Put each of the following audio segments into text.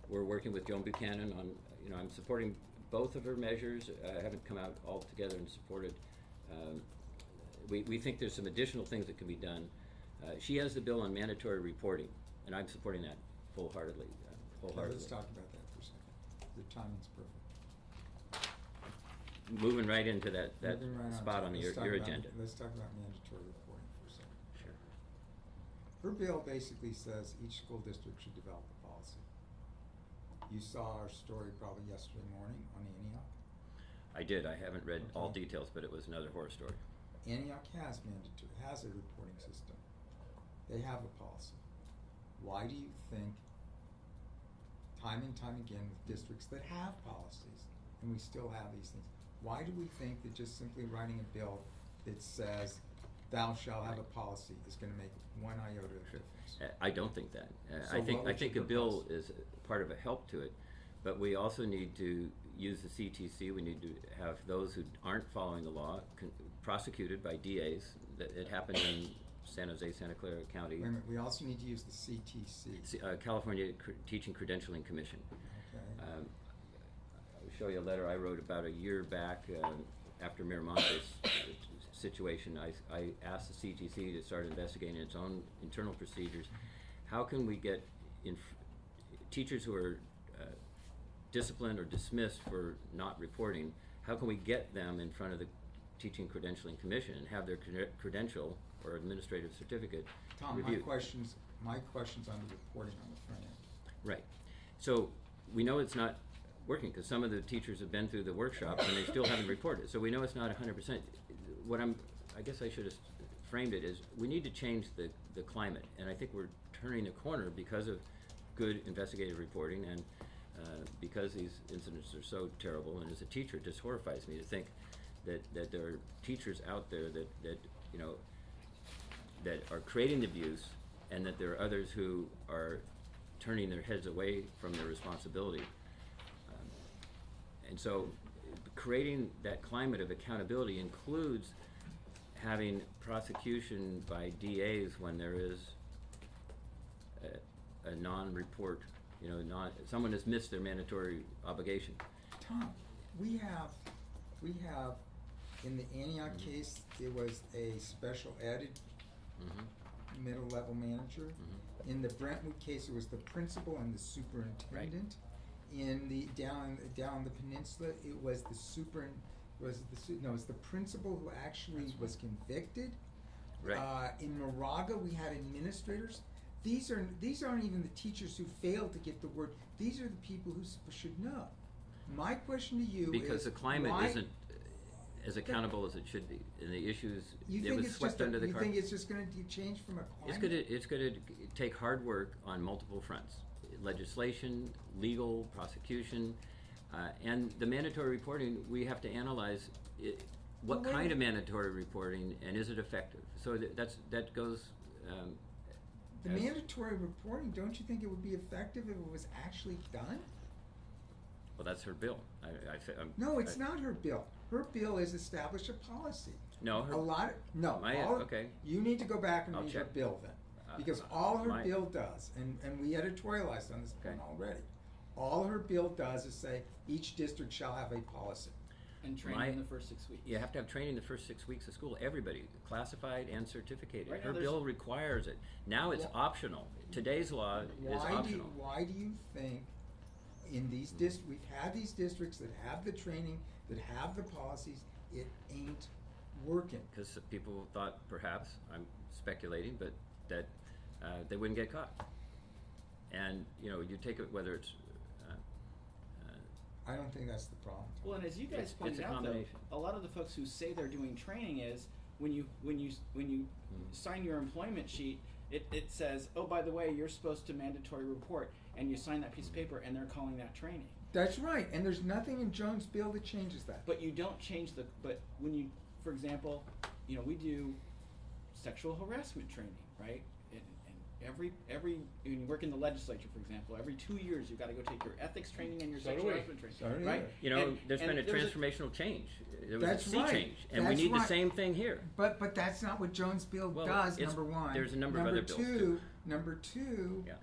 we're working with Joan Buchanan on, I'm supporting both of her measures. I haven't come out all together and supported. We think there's some additional things that can be done. She has the bill on mandatory reporting, and I'm supporting that wholeheartedly. Let's talk about that for a second. The timing's perfect. Moving right into that Moving right spot on your agenda. Let's talk about mandatory reporting for a second. Sure. Her bill basically says each school district should develop a policy. You saw our story probably yesterday morning on Antioch. I did. I haven't read all Okay. details, but it was another horror story. Antioch has a reporting system. They have a policy. Why do you think, time and time again with districts that have policies, and we still have these things, why do we think that just simply writing a bill that says thou shalt have a policy is going to make one iota of difference? I don't think that. So I think what would a you bill propose? is part of a help to it, but we also need to use the CTC. We need to have those who aren't following the law prosecuted by DAs. It happened in San Jose, Santa Clara County. Wait a minute, we also need to use the CTC. California Teaching Credentialing Commission. Okay. I'll show you a letter I wrote about a year back after Miramontes situation. I asked the CTC to start investigating its own internal procedures. How can we get teachers who are disciplined or dismissed for not reporting, how can we get them in front of the Teaching Credentialing Commission and have their credential or administrative certificate Tom, reviewed? my question's on the reporting on the front end. Right. So we know it's not working because some of the teachers have been through the workshops and they still haven't reported. So we know it's not 100%. I guess I should have framed it as we need to change the climate, and I think we're turning a corner because of good investigative reporting and because these incidents are so terrible. And as a teacher, it just horrifies me to think that there are teachers out there that are creating the abuse, and that there are others who are turning their heads away from their responsibility. And so creating that climate of accountability includes having prosecution by DAs when there is a non-report, someone has missed their mandatory obligation. Tom, we have in the Antioch case, it was a special ed middle level manager. In the Brentwood case, it was the principal and the superintendent. In the down the peninsula, it was the the principal who actually was convicted. Right. In Moraga, we had administrators. These aren't even the teachers who failed to get the word. These are the people who should know. My question to you because is the climate why, isn't as accountable as it should be, and the issues you it think was it's swept just under the you carpet. think it's just going to change from a climate? It's going to take hard work on multiple fronts: legislation, legal, prosecution, and the mandatory reporting. We have to analyze what kind of mandatory reporting and is it effective. So that goes. The mandatory reporting, don't you think it would be effective if it was actually done? Well, that's her bill. No, it's not her bill. Her bill is establish a policy. No, okay. You need to go back and I'll read check. her bill then, because all her my- bill does, and we editorialized on this point already. All her bill does is say each district shall have a policy. And training in the first 6 weeks. You have to have training the first 6 weeks of school. Everybody, classified and certificated. Right now Her bill requires it. Now it's optional. Today's law is optional. Why do you think in these we've had these districts that have the training, that have the policies, it ain't working? Because people thought, perhaps, I'm speculating, but that they wouldn't get caught. And you take it whether it's. I don't think that's the problem. Well, and as you guys pointed a out, though, combination. a lot of the folks who say they're doing training is when you sign your employment sheet, it says, oh, by the way, you're supposed to mandatory report, and you sign that piece of paper, and they're calling that training. That's right, and there's nothing in Joan's bill that changes that. But you don't change but when you, for example, we do sexual harassment training, right? And every when you work in the legislature, for example, every 2 years you've got to go take your ethics training and your sexual harassment training, So do we. right? There's been a transformational change. There was That's a sea right. change, and we That's need the right. same thing here. But that's not what Joan's bill does. Number one. There's a number of other bills, too. Number two. Yeah.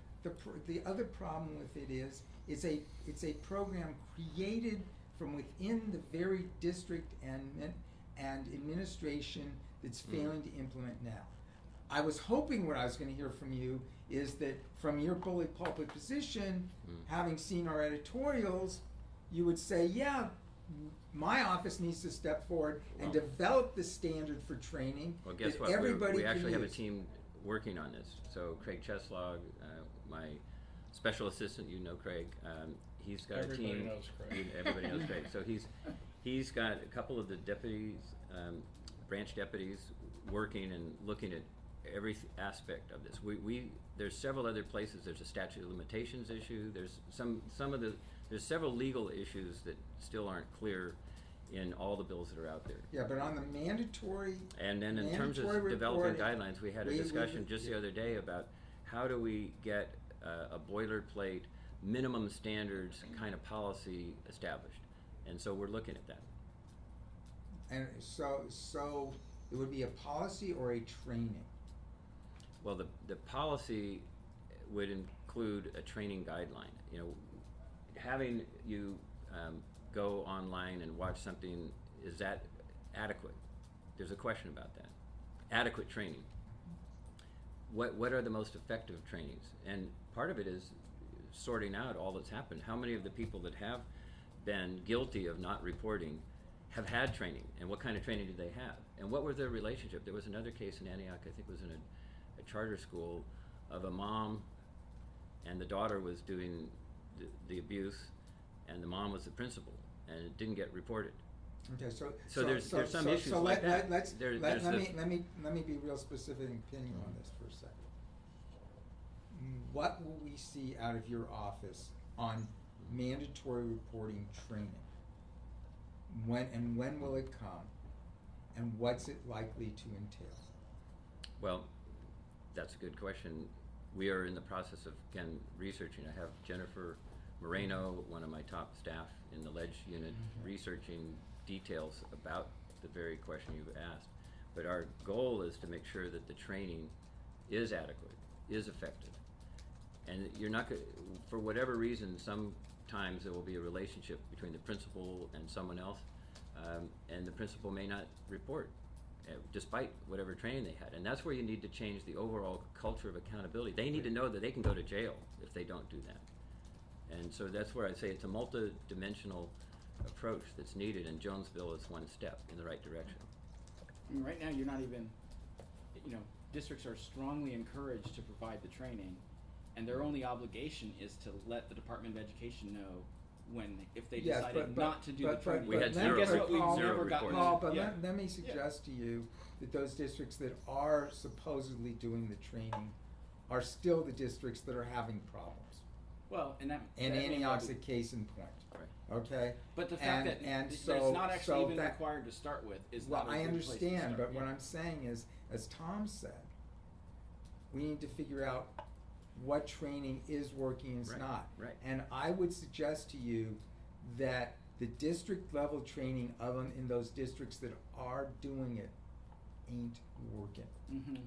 the other problem with it is it's a program created from within the very district and administration that's failing to implement now. I was hoping what I was going to hear from you is that from your bully pulpit position, having seen our editorials, you would say, yeah, my office needs to step forward and develop the standard for training. Well, guess that what? Everybody we can actually have a use. team working on this. So Craig Cheslog, my special assistant, you know Craig, he's got a team. Everybody knows Craig. Everybody knows Craig. So he's got a couple of the deputies, branch deputies, working and looking at every aspect of this. There's several other places. There's a statute of limitations issue. There's there's several legal issues that still aren't clear in all the bills that are out there. Yeah, but on the mandatory. And then in terms of mandatory developing reporting, guidelines, we had a discussion just the other day about how do we get a boilerplate minimum standards kind of policy established. And so we're looking at that. And so it would be a policy or a training? Well, the policy would include a training guideline. You know, having you go online and watch something, is that adequate? There's a question about that. Adequate training. What are the most effective trainings? And part of it is sorting out all that's happened. How many of the people that have been guilty of not reporting have had training, and what kind of training did they have? And what was their relationship? There was another case in Antioch, I think it was in a charter school, of a mom and the daughter was doing the abuse, and the mom was the principal, and it didn't get reported. Okay, So there's some issues like that. Let There's me be real specific and pin you on this for a second. What will we see out of your office on mandatory reporting training? When will it come? And what's it likely to entail? Well, that's a good question. We are in the process of, again, researching. I have Jennifer Moreno, one of my top staff in the Ledge unit, researching details about the very question you've asked. But our goal is to make sure that the training is adequate, is effective. And you're not going, for whatever reason, sometimes there will be a relationship between the principal and someone else, and the principal may not report, despite whatever training they had. And that's where you need to change the overall culture of accountability. They need to know that they can go to jail if they don't do that. And so that's where I say it's a multi-dimensional approach that's needed, and Jones' bill is one step in the right direction. I mean, right now, you're not even, districts are strongly encouraged to provide the training, and their only obligation is to let the Department of Education know if they decided not to do the training. We had And zero guess what? We've reports. never gotten. Paul, but yeah. let me suggest to you that those districts that are supposedly doing the training are still the districts that are having problems. Well, and And that may Antioch's well a be- case in point. Right. Okay? But the fact that it's not actually even required to start with is Well, not a I good place to understand, start. but what I'm saying is, as Tom said, we need to figure out what training is working and is Right, not. right. And I would suggest to you that the district level training in those districts that are doing it ain't working. Mhm.